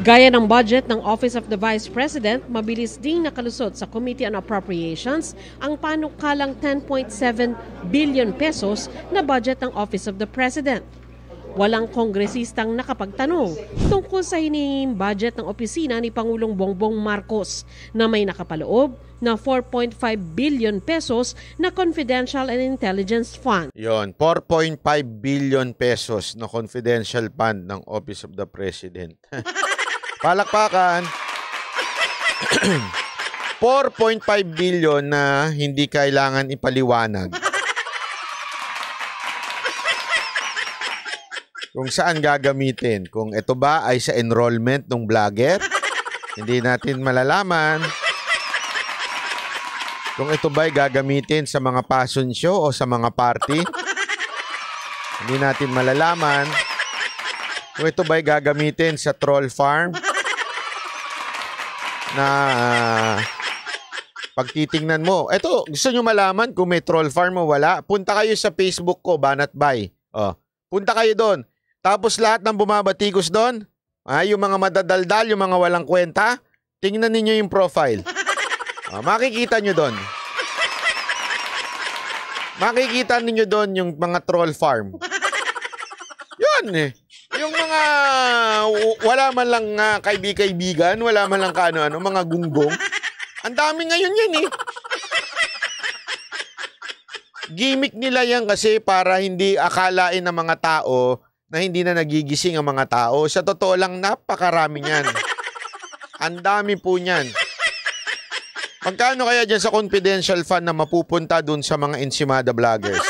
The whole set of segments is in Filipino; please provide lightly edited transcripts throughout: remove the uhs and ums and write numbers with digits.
Gaya ng budget ng Office of the Vice President, mabilis ding nakalusot sa Committee on Appropriations ang panukalang 10.7 billion pesos na budget ng Office of the President. Walang kongresistang nakapagtanong tungkol sa hinihinging budget ng opisina ni Pangulong Bongbong Marcos na may nakapaloob na 4.5 billion pesos na confidential and intelligence fund. Yon, 4.5 billion pesos na confidential fund ng Office of the President. Palakpakan. 4.5 billion na hindi kailangan ipaliwanag. Kung saan gagamitin. Kung ito ba ay sa enrollment ng vlogger, hindi natin malalaman. Kung ito ba ay gagamitin sa mga fashion show o sa mga party, hindi natin malalaman. Kung ito ba ay gagamitin sa troll farm, na pagtitingnan mo. Ito, gusto nyo malaman kung may troll farm o wala? Punta kayo sa Facebook ko, Banat Bay. Oh, punta kayo doon. Tapos lahat ng bumabatikos doon, yung mga madadaldal, yung mga walang kwenta, tingnan ninyo yung profile. Makikita nyo doon. Makikita ninyo doon yung mga troll farm. Yun eh. Yung mga wala man lang kaibigan, wala man lang kaano-ano, mga gunggong. Ang dami ngayon yan eh. Gimmick nila yan kasi para hindi akalain ng mga tao na hindi na nagigising ang mga tao. Sa totoo lang, napakarami niyan. Ang dami po niyan. Magkano kaya dyan sa confidential fund na mapupunta dun sa mga Ensimada vloggers?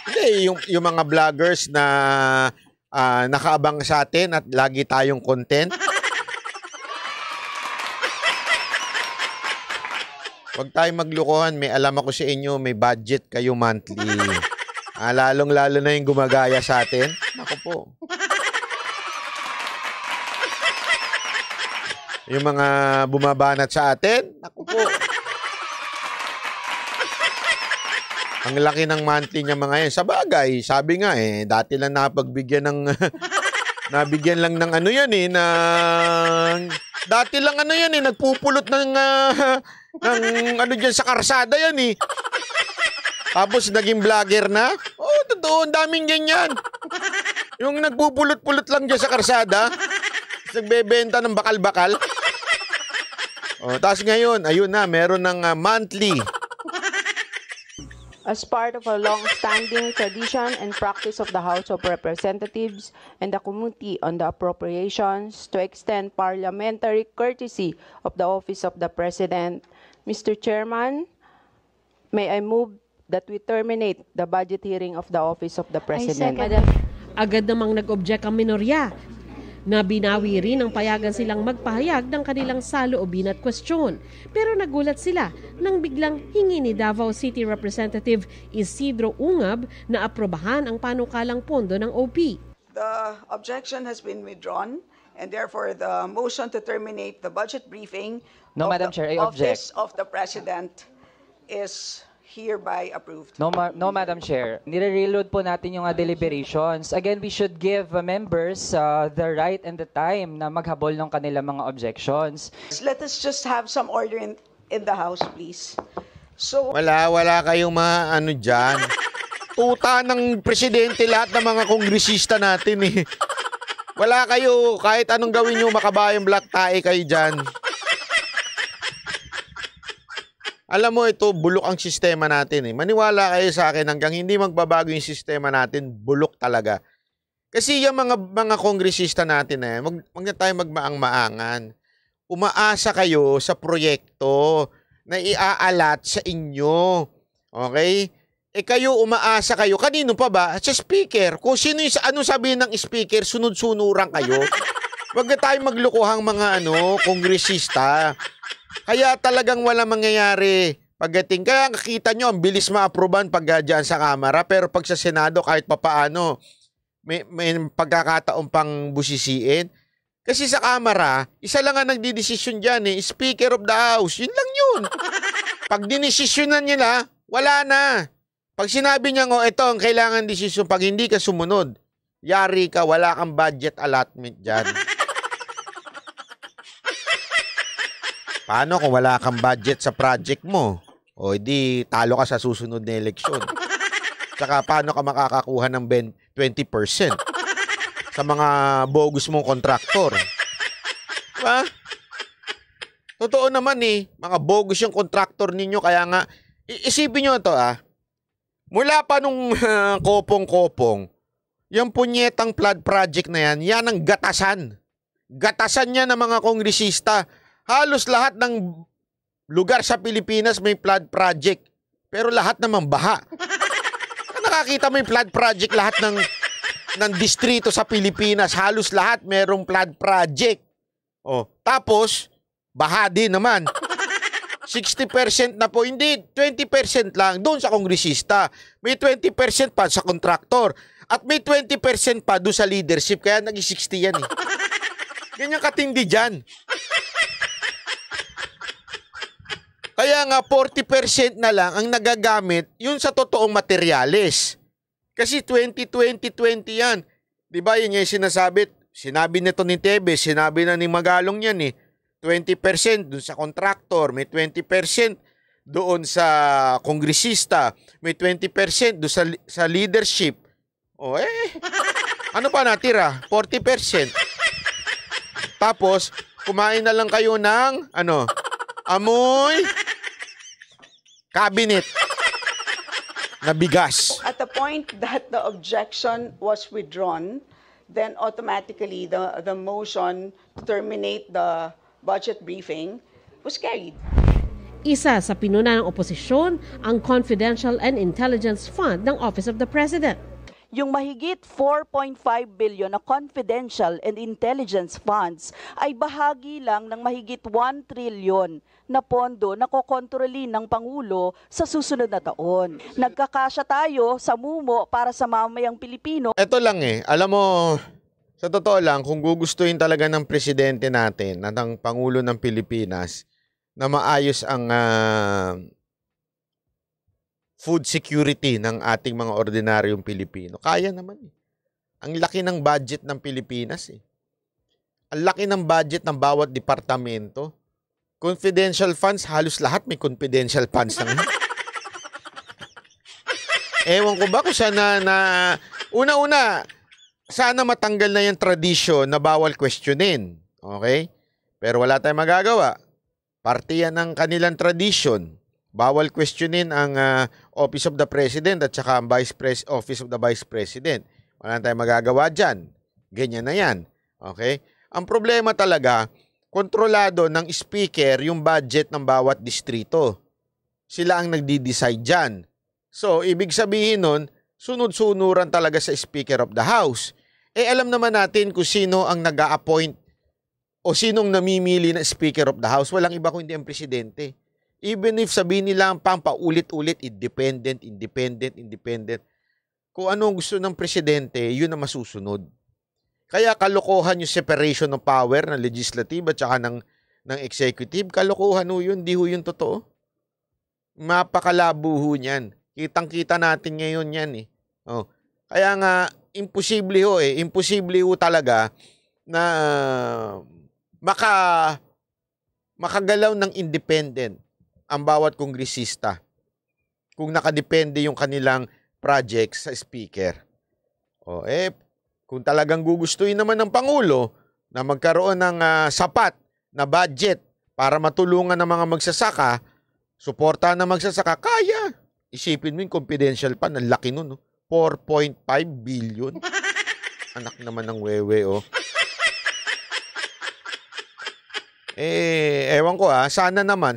Hindi, yung mga vloggers na nakaabang sa atin at lagi tayong content. Huwag tayong maglukuhan. May alam ako sa inyo, may budget kayo monthly. Lalong-lalo na yung gumagaya sa atin. Naku po. Yung mga bumabanat sa atin, naku po. Ang laki ng monthly niya mga yan. Sa bagay, sabi nga dati lang napagbigyan ng, nabigyan lang ng ano yan dati lang ano yan nagpupulot ng ano dyan sa karsada yan Tapos naging vlogger na? Oo, totoo. Ang daming ganyan. Yung nagpupulot-pulot lang dyan sa karsada. Nagbebenta ng bakal-bakal. Tapos ngayon, ayun na, meron ng monthly. As part of a long-standing tradition and practice of the House of Representatives and the Committee on the Appropriations to extend parliamentary courtesy of the Office of the President, Mr. Chairman, may I move that we terminate the budget hearing of the Office of the President. Agad namang nag-object ang minorya na binawi rin ang payagan silang magpahayag ng kanilang saloobin at kwestiyon. Pero nagulat sila nang biglang hingi ni Davao City Representative Isidro Ungab na aprobahan ang panukalang pondo ng OP. The objection has been withdrawn and therefore the motion to terminate the budget briefing of Madam the Chair, I Office object. of the President is hereby approved. No, Madam Chair. Nire-reload po natin yung deliberations. Again, we should give members the right and the time na maghabol ng kanilang mga objections. Let us just have some order in the House, please. So, Wala kayong mga ano dyan. Tuta ng presidente lahat ng mga kongresista natin Wala kayo, kahit anong gawin nyo, makabayang black tie kayo dyan. Alam mo, ito, bulok ang sistema natin Maniwala kayo sa akin, hanggang hindi magbabago yung sistema natin, bulok talaga. Kasi yung mga kongresista natin wag na tayo magmaang-maangan. Umaasa kayo sa proyekto na iaalat sa inyo. Okay? Kayo, umaasa kayo. Kanino pa ba? Sa speaker. Kung sino ano sabihin ng speaker, sunod-sunuran kayo. Wag na tayo maglukuhang mga kongresista. Kaya talagang wala mangyayari pagdating. Kaya nakita nyo, ang bilis ma-aproban pag dyan sa Kamara. Pero pag sa Senado, kahit papaano, may pagkakataon pang busisiin. Kasi sa Kamara, isa lang ang nagdidesisyon dyan Speaker of the House. Yun lang yun. Pag dinesisyonan nila, wala na. Pag sinabi niya ito ang kailangan desisyon, pag hindi ka sumunod, Yari ka, wala kang budget allotment dyan. Paano kung wala kang budget sa project mo? O di talo ka sa susunod na eleksyon. Tsaka paano ka makakakuha ng 20% sa mga bogus mong kontraktor? Diba? Totoo naman mga bogus yung kontraktor ninyo. Kaya nga, isipin nyo ito mula pa nung kopong-kopong, yung punyetang flood project na yan ang gatasan. Gatasan niya ng mga kongresista. Halos lahat ng lugar sa Pilipinas may flood project. Pero lahat naman baha. Nakakita mo yung flood project lahat ng distrito sa Pilipinas. Halos lahat merong flood project. Tapos, baha din naman. 60% na po. Hindi, 20% lang doon sa kongresista. May 20% pa sa kontraktor. At may 20% pa doon sa leadership. Kaya naging 60 yan Ganyan katindi dyan. Kaya nga 40% na lang ang nagagamit yun sa totoong materyales. Kasi 20-20-20 yan. Diba yun yung sinabi nito ni Tebes, sinabi na ni Magalong yan 20% doon sa kontraktor, may 20% doon sa kongresista, may 20% doon sa leadership. Ano pa natira? 40%. Tapos, kumain na lang kayo ng, amoy cabinet na bigas. At the point that the objection was withdrawn, then automatically the motion to terminate the budget briefing was carried. Isa sa pinuna ng oposisyon ang Confidential and Intelligence Fund ng Office of the President. Yung mahigit 4.5 billion na confidential and intelligence funds ay bahagi lang ng mahigit 1 trillion na pondo na kokontrolin ng Pangulo sa susunod na taon. Nagkakasya tayo sa mumo para sa mamayang Pilipino. Ito lang alam mo, sa totoo lang, kung gugustuhin talaga ng presidente natin at ng Pangulo ng Pilipinas na maayos ang food security ng ating mga ordinaryong Pilipino, kaya naman Ang laki ng budget ng Pilipinas Ang laki ng budget ng bawat departamento. Confidential funds, halos lahat may confidential funds na. Ewan ko ba kung sana una-una, sana matanggal na yung tradisyon na bawal questionin. Okay? Pero wala tayong magagawa. Parte yan ng kanilang tradisyon. Bawal questionin ang Office of the President at saka ang Office of the Vice President. Wala tayong magagawa dyan. Ganyan na yan. Okay? Ang problema talaga, kontrolado ng speaker yung budget ng bawat distrito. Sila ang nagdi-decide dyan. So, ibig sabihin nun, sunod-sunuran talaga sa Speaker of the House. Alam naman natin kung sino ang nag-a-appoint o sinong namimili na Speaker of the House. Walang iba kundi ang Presidente. Even if sabihin nila ang paulit-ulit, independent. Kung ano gusto ng Presidente, yun ang masusunod. Kaya kalokohan yung separation ng power ng legislative at saka ng executive. Kalokohan yun, di yun totoo. Mapakalabo niyan. Kitang-kita natin ngayon yan Kaya nga, imposible imposible talaga na makagalaw ng independent ang bawat kongresista kung nakadepende yung kanilang project sa speaker. Kung talagang gugustuhin naman ng Pangulo na magkaroon ng sapat na budget para matulungan ng mga magsasaka, suportahan ng magsasaka, kaya. Isipin mo yung confidential pa, ang laki nun, 4.5 billion. Anak naman ng wewe, ewan ko sana naman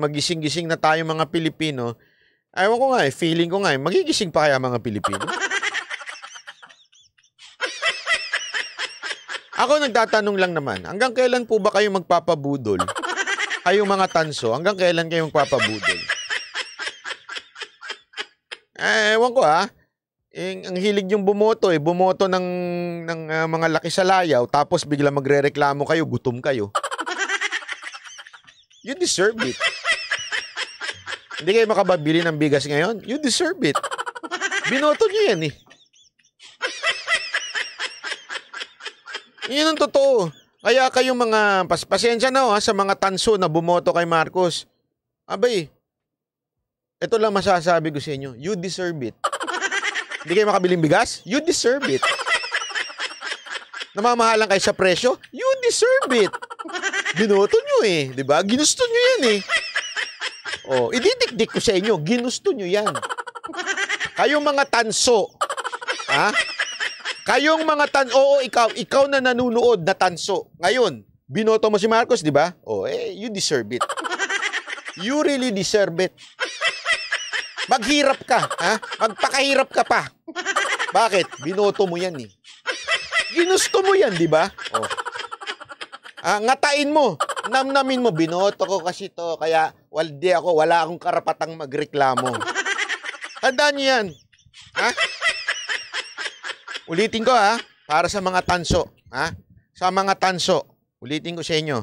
magising-gising na tayo mga Pilipino. Ewan ko nga feeling ko nga magigising pa kaya mga Pilipino? Ako nagtatanong lang naman, hanggang kailan po ba kayo magpapabudol? Kayong mga tanso, hanggang kailan kayo magpapabudol? Ewan ko ang hilig yung bumoto bumoto ng mga laki sa layaw, tapos bigla magrereklamo kayo, gutom kayo. You deserve it. Hindi kayo makababili ng bigas ngayon? You deserve it. Binoto nyo yan Yun ang totoo. Kaya kayong mga, pasensya na sa mga tanso na bumoto kay Marcos. Abay, ito lang masasabi ko sa inyo, you deserve it. Hindi kayo makabiling bigas? You deserve it. Namamahalan kayo sa presyo? You deserve it. Binoto nyo eh, di ba? Ginusto nyo yan eh. Oh, ididikdik ko sa inyo, ginusto nyo yan. Kayong mga tanso, ha? Kayong mga oo, ikaw na nanunood na tanso. Ngayon, binoto mo si Marcos, di ba? Oh, you deserve it. You really deserve it. Maghirap ka, ha? Magpakahirap ka pa. Bakit? Binoto mo yan eh. Ginusto mo yan, di ba? Oh. Ngatain mo, namnamin mo, binoto ko kasi to, kaya wala akong karapatang magreklamo. Tandaan niyo yan. Ha? Ulitin ko para sa mga tanso. Sa mga tanso, ulitin ko sa inyo.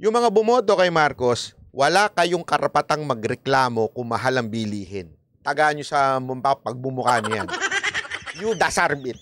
Yung mga bumoto kay Marcos, wala kayong karapatang magreklamo kung mahal ang bilihin. Tagaan nyo sa pagbumuka niyan. You deserve it.